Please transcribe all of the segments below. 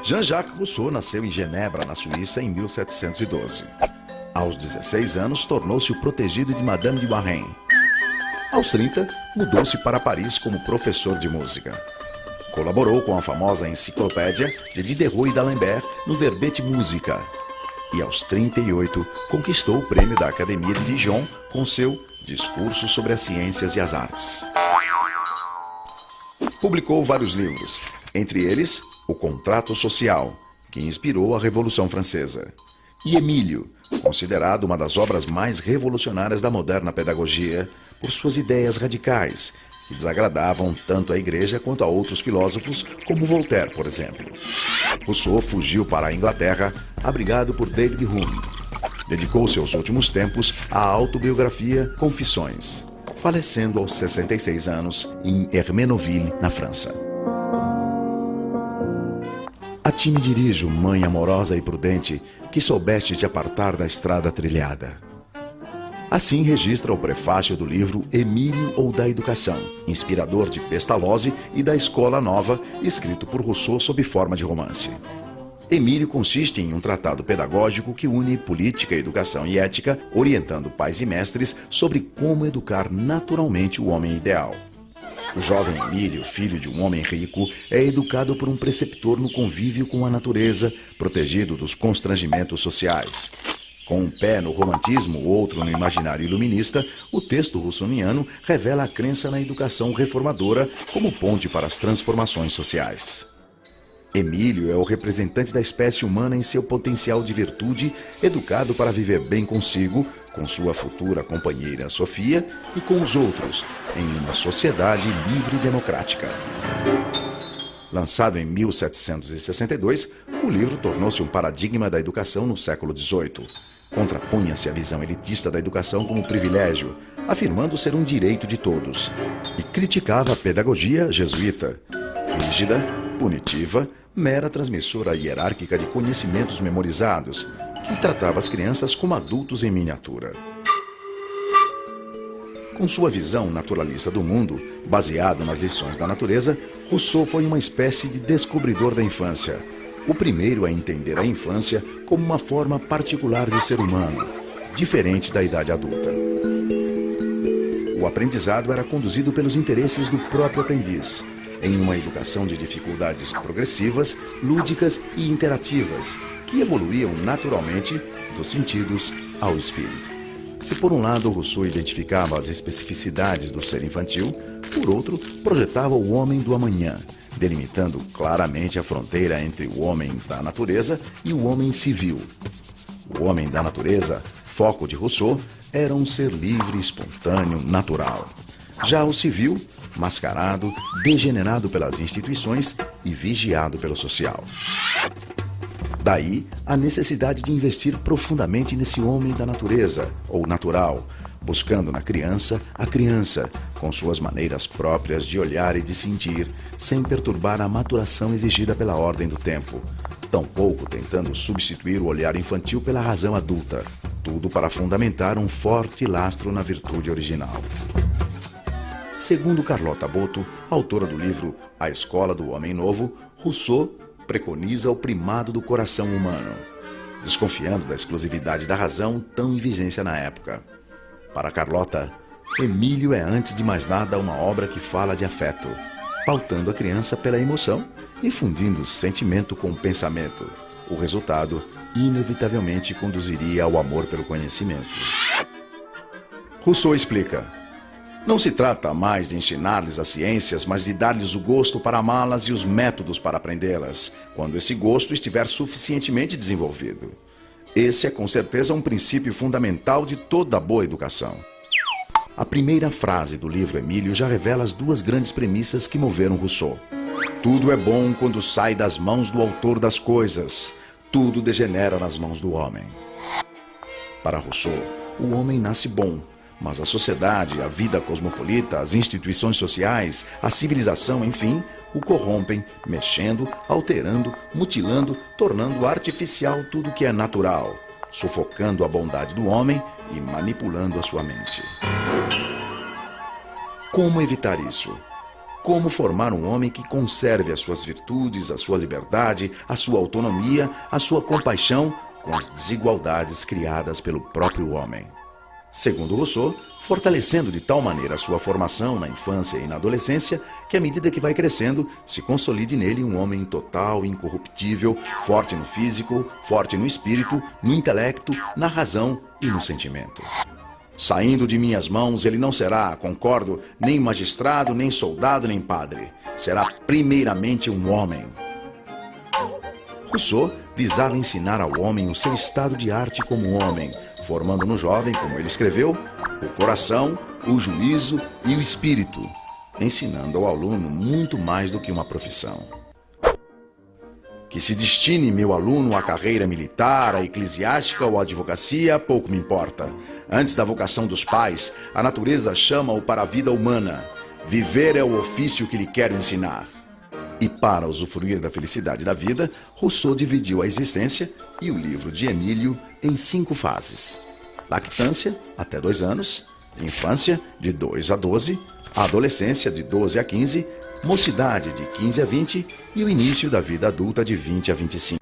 Jean-Jacques Rousseau nasceu em Genebra, na Suíça, em 1712. Aos 16 anos, tornou-se o protegido de Madame de Warren. Aos 30, mudou-se para Paris como professor de música. Colaborou com a famosa enciclopédia de Diderot e d'Alembert no Verbete Musica. E aos 38, conquistou o prêmio da Academia de Dijon com seu Discurso sobre as Ciências e as Artes. Publicou vários livros, entre eles O Contrato Social, que inspirou a Revolução Francesa, e Emílio, considerado uma das obras mais revolucionárias da moderna pedagogia por suas ideias radicais, que desagradavam tanto à Igreja quanto a outros filósofos, como Voltaire, por exemplo. Rousseau fugiu para a Inglaterra, abrigado por David Hume. Dedicou seus últimos tempos à autobiografia Confissões, falecendo aos 66 anos em Hermenonville, na França. A ti me dirijo, mãe amorosa e prudente, que soubeste te apartar da estrada trilhada. Assim registra o prefácio do livro Emílio ou da Educação, inspirador de Pestalozzi e da Escola Nova, escrito por Rousseau sob forma de romance. Emílio consiste em um tratado pedagógico que une política, educação e ética, orientando pais e mestres sobre como educar naturalmente o homem ideal. O jovem Emílio, filho de um homem rico, é educado por um preceptor no convívio com a natureza, protegido dos constrangimentos sociais. Com um pé no romantismo, o outro no imaginário iluminista, o texto russoniano revela a crença na educação reformadora como ponte para as transformações sociais. Emílio é o representante da espécie humana em seu potencial de virtude, educado para viver bem consigo, com sua futura companheira Sofia e com os outros, em uma sociedade livre e democrática. Lançado em 1762, o livro tornou-se um paradigma da educação no século XVIII. Contrapunha-se à visão elitista da educação como privilégio, afirmando ser um direito de todos, e criticava a pedagogia jesuíta, rígida, punitiva, mera transmissora hierárquica de conhecimentos memorizados, que tratava as crianças como adultos em miniatura. Com sua visão naturalista do mundo, baseado nas lições da natureza, Rousseau foi uma espécie de descobridor da infância, o primeiro a entender a infância como uma forma particular de ser humano, diferente da idade adulta. O aprendizado era conduzido pelos interesses do próprio aprendiz, em uma educação de dificuldades progressivas, lúdicas e interativas, que evoluíam naturalmente dos sentidos ao espírito. Se por um lado Rousseau identificava as especificidades do ser infantil, por outro projetava o homem do amanhã, delimitando claramente a fronteira entre o homem da natureza e o homem civil. O homem da natureza, foco de Rousseau, era um ser livre, espontâneo, natural. Já o civil, mascarado, degenerado pelas instituições e vigiado pelo social. Daí a necessidade de investir profundamente nesse homem da natureza, ou natural, buscando na criança a criança, com suas maneiras próprias de olhar e de sentir, sem perturbar a maturação exigida pela ordem do tempo, tampouco tentando substituir o olhar infantil pela razão adulta, tudo para fundamentar um forte lastro na virtude original. Segundo Carlota Boto, autora do livro A Escola do Homem Novo, Rousseau preconiza o primado do coração humano, desconfiando da exclusividade da razão tão em vigência na época. Para Carlota, Emílio é antes de mais nada uma obra que fala de afeto, pautando a criança pela emoção e fundindo sentimento com pensamento. O resultado, inevitavelmente, conduziria ao amor pelo conhecimento. Rousseau explica: não se trata mais de ensinar-lhes as ciências, mas de dar-lhes o gosto para amá-las e os métodos para aprendê-las, quando esse gosto estiver suficientemente desenvolvido. Esse é com certeza um princípio fundamental de toda boa educação. A primeira frase do livro Emílio já revela as duas grandes premissas que moveram Rousseau. Tudo é bom quando sai das mãos do autor das coisas. Tudo degenera nas mãos do homem. Para Rousseau, o homem nasce bom, mas a sociedade, a vida cosmopolita, as instituições sociais, a civilização, enfim, o corrompem, mexendo, alterando, mutilando, tornando artificial tudo que é natural, sufocando a bondade do homem e manipulando a sua mente. Como evitar isso? como formar um homem que conserve as suas virtudes, a sua liberdade, a sua autonomia, a sua compaixão com as desigualdades criadas pelo próprio homem. Segundo Rousseau, fortalecendo de tal maneira a sua formação na infância e na adolescência, que à medida que vai crescendo, se consolide nele um homem total, incorruptível, forte no físico, forte no espírito, no intelecto, na razão e no sentimento. Saindo de minhas mãos, ele não será, concordo, nem magistrado, nem soldado, nem padre. Será primeiramente um homem. Rousseau visava ensinar ao homem o seu estado de arte como homem, formando no jovem, como ele escreveu, o coração, o juízo e o espírito, ensinando ao aluno muito mais do que uma profissão. Que se destine meu aluno à carreira militar, à eclesiástica ou à advocacia, pouco me importa. Antes da vocação dos pais, a natureza chama-o para a vida humana. Viver é o ofício que lhe quero ensinar. E para usufruir da felicidade da vida, Rousseau dividiu a existência e o livro de Emílio em 5 fases. Lactância, até 2 anos, infância, de 2 a 12, adolescência, de 12 a 15, mocidade, de 15 a 20 e o início da vida adulta, de 20 a 25.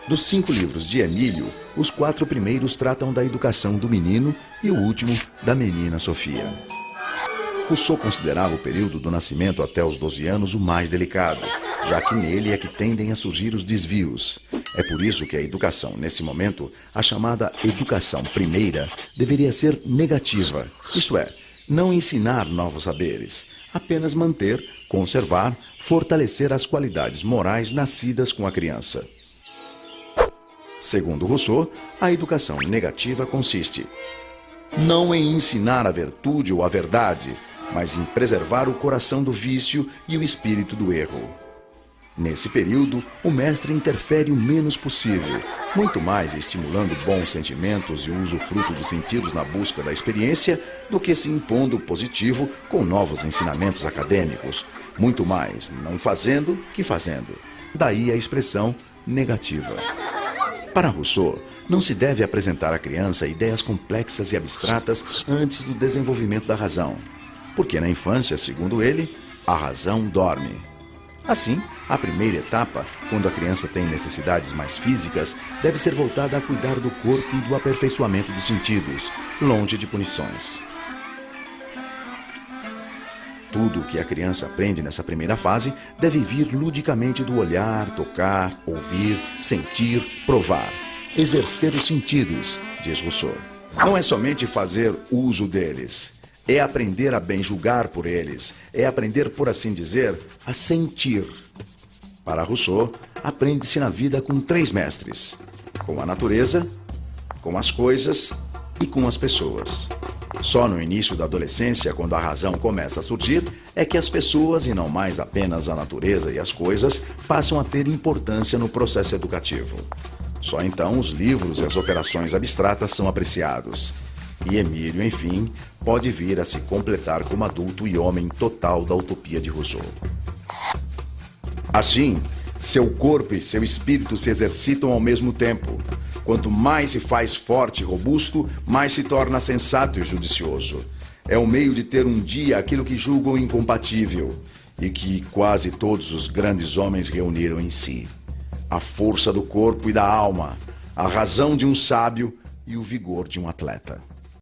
Dos 5 livros de Emílio, os 4 primeiros tratam da educação do menino e o último da menina Sofia. Rousseau considerava o período do nascimento até os 12 anos o mais delicado, já que nele é que tendem a surgir os desvios. É por isso que a educação, nesse momento, a chamada educação primeira, deveria ser negativa, isto é, não ensinar novos saberes, apenas manter, conservar, fortalecer as qualidades morais nascidas com a criança. Segundo Rousseau, a educação negativa consiste não em ensinar a virtude ou a verdade, mas em preservar o coração do vício e o espírito do erro. Nesse período, o mestre interfere o menos possível, muito mais estimulando bons sentimentos e o usufruto dos sentidos na busca da experiência, do que se impondo positivo com novos ensinamentos acadêmicos, muito mais não fazendo que fazendo. Daí a expressão negativa. Para Rousseau, não se deve apresentar à criança ideias complexas e abstratas antes do desenvolvimento da razão, porque na infância, segundo ele, a razão dorme. Assim, a primeira etapa, quando a criança tem necessidades mais físicas, deve ser voltada a cuidar do corpo e do aperfeiçoamento dos sentidos, longe de punições. Tudo o que a criança aprende nessa primeira fase deve vir ludicamente do olhar, tocar, ouvir, sentir, provar. Exercer os sentidos, diz Rousseau. Não é somente fazer uso deles, é aprender a bem julgar por eles, é aprender, por assim dizer, a sentir. Para Rousseau, aprende-se na vida com 3 mestres: com a natureza, com as coisas e com as pessoas. Só no início da adolescência, quando a razão começa a surgir, é que as pessoas, e não mais apenas a natureza e as coisas, passam a ter importância no processo educativo. Só então os livros e as operações abstratas são apreciados. E Emílio, enfim, pode vir a se completar como adulto e homem total da utopia de Rousseau. Assim, seu corpo e seu espírito se exercitam ao mesmo tempo. Quanto mais se faz forte e robusto, mais se torna sensato e judicioso. É o meio de ter um dia aquilo que julgam incompatível e que quase todos os grandes homens reuniram em si: a força do corpo e da alma, a razão de um sábio e o vigor de um atleta.